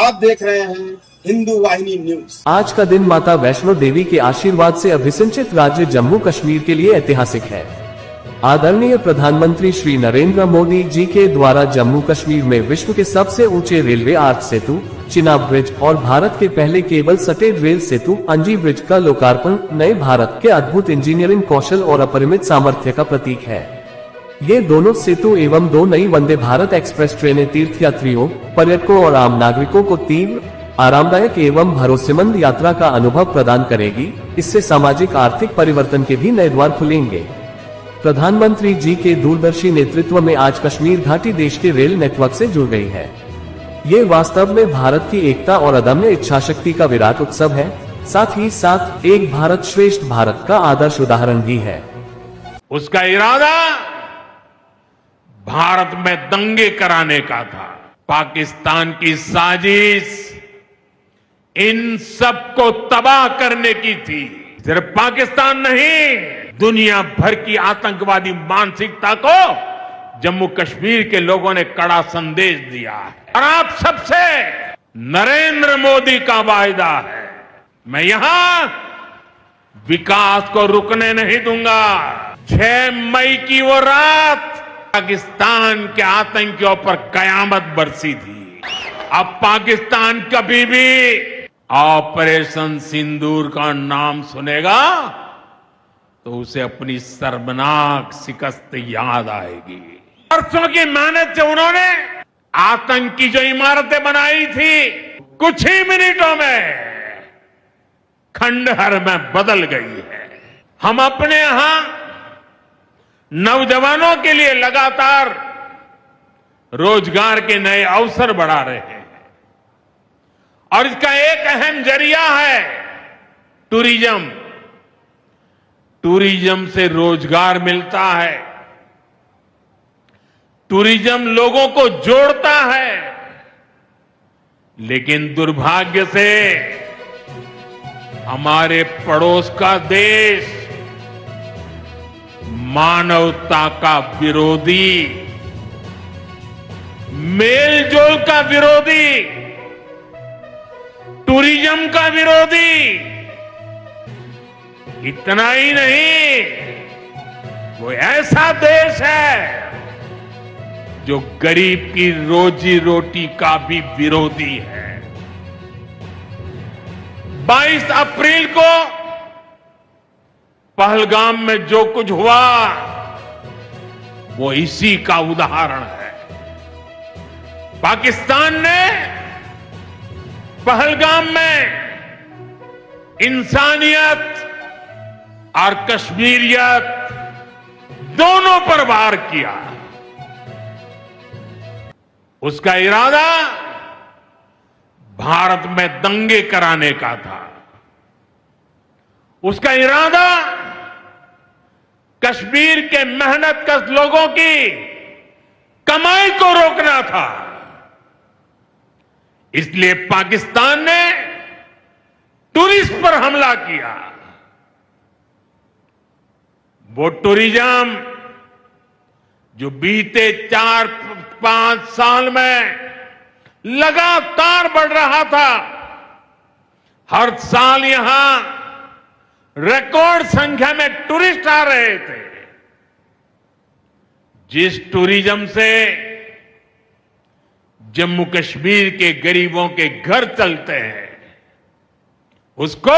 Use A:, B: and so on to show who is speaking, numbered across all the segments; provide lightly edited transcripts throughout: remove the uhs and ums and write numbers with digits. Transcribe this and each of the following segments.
A: आप देख रहे हैं हिंदू वाहिनी न्यूज।
B: आज का दिन माता वैष्णो देवी के आशीर्वाद से अभिसिंचित राज्य जम्मू कश्मीर के लिए ऐतिहासिक है। आदरणीय प्रधानमंत्री श्री नरेंद्र मोदी जी के द्वारा जम्मू कश्मीर में विश्व के सबसे ऊंचे रेलवे आर्च सेतु चिनाब ब्रिज और भारत के पहले केबल सटेड रेल सेतु अंजी ब्रिज का लोकार्पण नए भारत के अद्भुत इंजीनियरिंग कौशल और अपरिमित सामर्थ्य का प्रतीक है। ये दोनों सेतु एवं दो नई वंदे भारत एक्सप्रेस ट्रेनें तीर्थयात्रियों, पर्यटकों और आम नागरिकों को तीव्र, आरामदायक एवं भरोसेमंद यात्रा का अनुभव प्रदान करेगी। इससे सामाजिक आर्थिक परिवर्तन के भी नए द्वार खुलेंगे। प्रधानमंत्री जी के दूरदर्शी नेतृत्व में आज कश्मीर घाटी देश के रेल नेटवर्क से जुड़ गई है। ये वास्तव में भारत की एकता और अदम्य इच्छाशक्ति का विराट उत्सव है। साथ ही साथ एक भारत श्रेष्ठ भारत का आदर्श उदाहरण भी है।
C: उसका इरादा भारत में दंगे कराने का था। पाकिस्तान की साजिश इन सबको तबाह करने की थी। सिर्फ पाकिस्तान नहीं, दुनिया भर की आतंकवादी मानसिकता को जम्मू कश्मीर के लोगों ने कड़ा संदेश दिया है। और आप सबसे नरेंद्र मोदी का वायदा है, मैं यहां विकास को रुकने नहीं दूंगा। 6 मई की वो रात पाकिस्तान के आतंकियों पर कयामत बरसी थी। अब पाकिस्तान कभी भी ऑपरेशन सिंदूर का नाम सुनेगा तो उसे अपनी शर्मनाक शिकस्त याद आएगी। वर्षों की मेहनत से उन्होंने आतंक की जो इमारतें बनाई थी, कुछ ही मिनटों में खंडहर में बदल गई है। हम अपने यहां नौजवानों के लिए लगातार रोजगार के नए अवसर बढ़ा रहे हैं और इसका एक अहम जरिया है टूरिज्म। टूरिज्म से रोजगार मिलता है, टूरिज्म लोगों को जोड़ता है। लेकिन दुर्भाग्य से हमारे पड़ोस का देश मानवता का विरोधी, मेलजोल का विरोधी, टूरिज्म का विरोधी, इतना ही नहीं, वो ऐसा देश है जो गरीब की रोजी रोटी का भी विरोधी है। 22 अप्रैल को पहलगाम में जो कुछ हुआ वो इसी का उदाहरण है। पाकिस्तान ने पहलगाम में इंसानियत और कश्मीरियत दोनों पर वार किया। उसका इरादा भारत में दंगे कराने का था। उसका इरादा कश्मीर के मेहनतकश लोगों की कमाई को रोकना था। इसलिए पाकिस्तान ने टूरिस्ट पर हमला किया। वो टूरिज्म जो बीते 4-5 साल में लगातार बढ़ रहा था, हर साल यहां रिकॉर्ड संख्या में टूरिस्ट आ रहे थे। जिस टूरिज्म से जम्मू कश्मीर के गरीबों के घर चलते हैं, उसको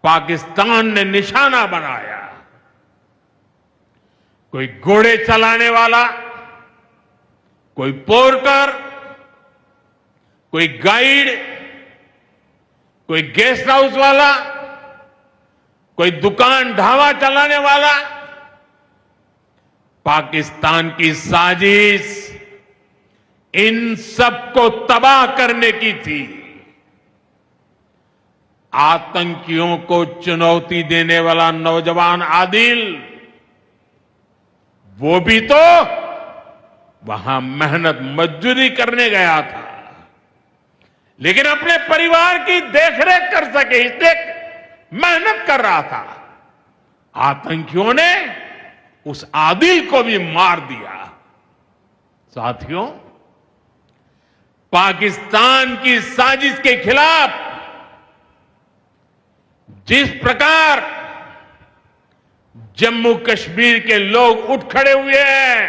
C: पाकिस्तान ने निशाना बनाया। कोई घोड़े चलाने वाला, कोई पोर्टर, कोई गाइड, कोई गेस्ट हाउस वाला, कोई दुकान ढाबा चलाने वाला, पाकिस्तान की साजिश इन सबको तबाह करने की थी। आतंकियों को चुनौती देने वाला नौजवान आदिल, वो भी तो वहां मेहनत मजदूरी करने गया था, लेकिन अपने परिवार की देखरेख कर सके इसलिए मेहनत कर रहा था। आतंकियों ने उस आदिल को भी मार दिया। साथियों, पाकिस्तान की साजिश के खिलाफ जिस प्रकार जम्मू कश्मीर के लोग उठ खड़े हुए हैं,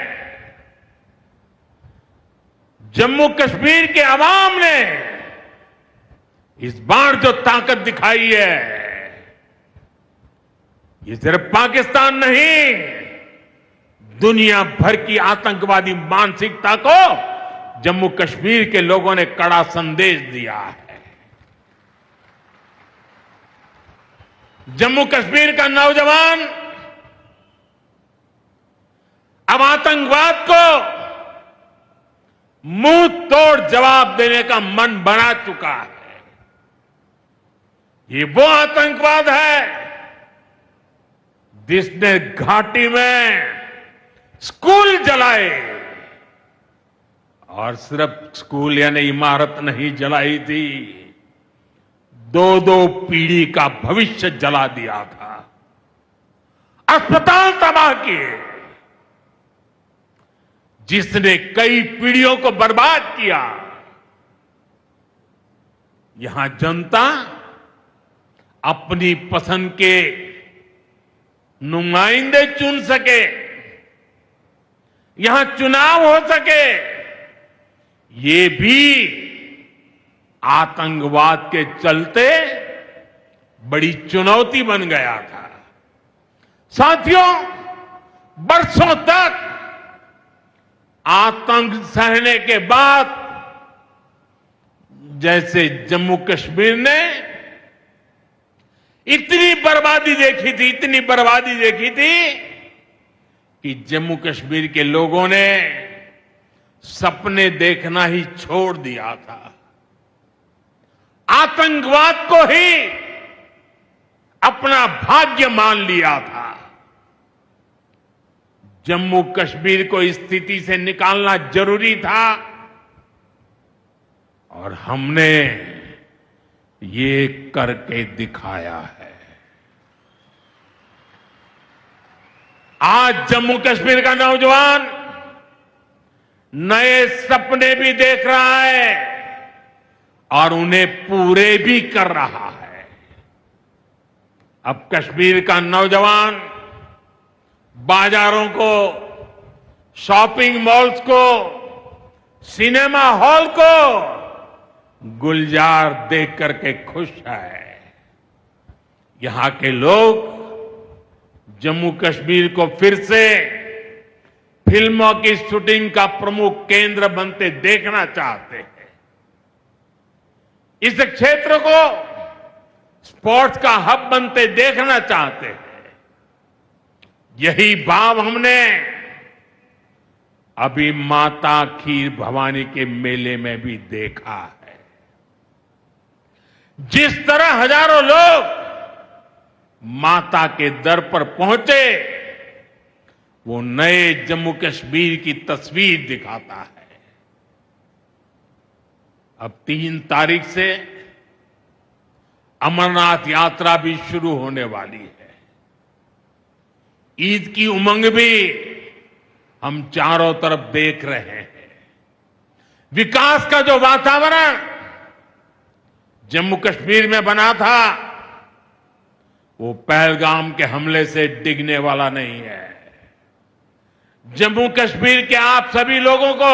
C: जम्मू कश्मीर के अवाम ने इस बार जो ताकत दिखाई है, ये सिर्फ पाकिस्तान नहीं, दुनिया भर की आतंकवादी मानसिकता को जम्मू कश्मीर के लोगों ने कड़ा संदेश दिया है। जम्मू कश्मीर का नौजवान अब आतंकवाद को मुंह तोड़ जवाब देने का मन बना चुका है। ये वो आतंकवाद है जिसने घाटी में स्कूल जलाए, और सिर्फ स्कूल यानी इमारत नहीं जलाई थी, दो दो पीढ़ी का भविष्य जला दिया था, अस्पताल तबाह किए, जिसने कई पीढ़ियों को बर्बाद किया। यहां जनता अपनी पसंद के नुमाइंदे चुन सके, यहां चुनाव हो सके, ये भी आतंकवाद के चलते बड़ी चुनौती बन गया था। साथियों, बरसों तक आतंक सहने के बाद जैसे जम्मू कश्मीर ने इतनी बर्बादी देखी थी कि जम्मू कश्मीर के लोगों ने सपने देखना ही छोड़ दिया था, आतंकवाद को ही अपना भाग्य मान लिया था। जम्मू कश्मीर को इस स्थिति से निकालना जरूरी था, और हमने ये करके दिखाया है। आज जम्मू कश्मीर का नौजवान नए सपने भी देख रहा है और उन्हें पूरे भी कर रहा है। अब कश्मीर का नौजवान बाजारों को, शॉपिंग मॉल्स को, सिनेमा हॉल को गुलजार देख करके खुश है। यहां के लोग जम्मू कश्मीर को फिर से फिल्मों की शूटिंग का प्रमुख केंद्र बनते देखना चाहते हैं। इस क्षेत्र को स्पोर्ट्स का हब बनते देखना चाहते हैं। यही भाव हमने अभी माता खीर भवानी के मेले में भी देखा है। जिस तरह हजारों लोग माता के दर पर पहुंचे, वो नए जम्मू कश्मीर की तस्वीर दिखाता है। अब 3 तारीख से अमरनाथ यात्रा भी शुरू होने वाली है। ईद की उमंग भी हम चारों तरफ देख रहे हैं। विकास का जो वातावरण जम्मू कश्मीर में बना था, वो पहलगाम के हमले से डिगने वाला नहीं है। जम्मू कश्मीर के आप सभी लोगों को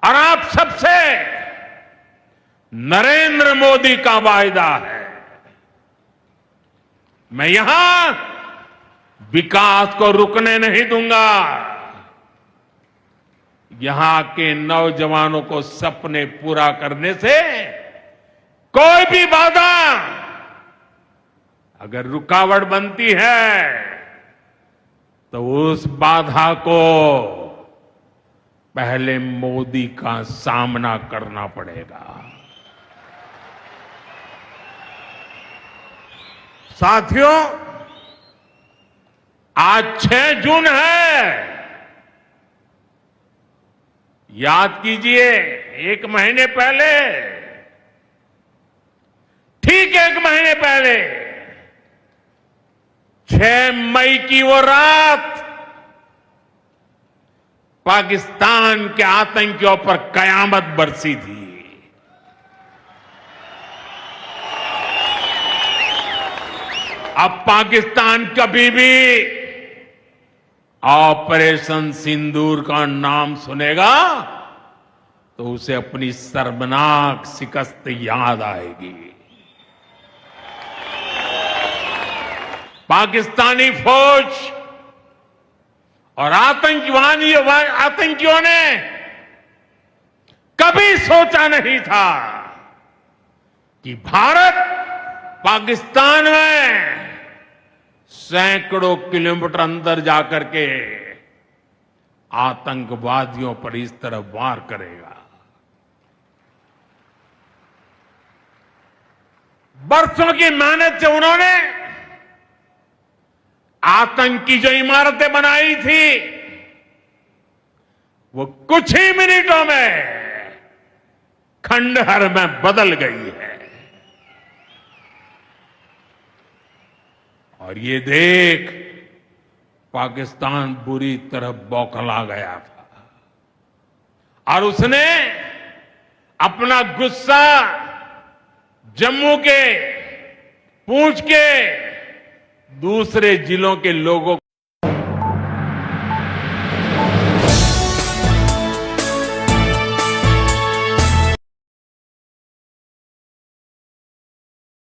C: और आप सबसे नरेंद्र मोदी का वायदा है, मैं यहां विकास को रुकने नहीं दूंगा। यहां के नौजवानों को सपने पूरा करने से कोई भी बाधा अगर रुकावट बनती है, तो उस बाधा को पहले मोदी का सामना करना पड़ेगा। साथियों, आज 6 जून है। याद कीजिए, 1 महीने पहले, ठीक 1 महीने पहले 6 मई की वो रात पाकिस्तान के आतंकियों पर कयामत बरसी थी। अब पाकिस्तान कभी भी ऑपरेशन सिंदूर का नाम सुनेगा तो उसे अपनी शर्मनाक शिकस्त याद आएगी। पाकिस्तानी फौज और आतंकियों ने कभी सोचा नहीं था कि भारत पाकिस्तान में सैकड़ों किलोमीटर अंदर जाकर के आतंकवादियों पर इस तरह वार करेगा। बरसों की मेहनत से उन्होंने आतंकी जो इमारतें बनाई थी वो कुछ ही मिनटों में खंडहर में बदल गई है। और ये देख पाकिस्तान बुरी तरह बौखला गया था और उसने अपना गुस्सा जम्मू के पूंछ के दूसरे जिलों के लोगों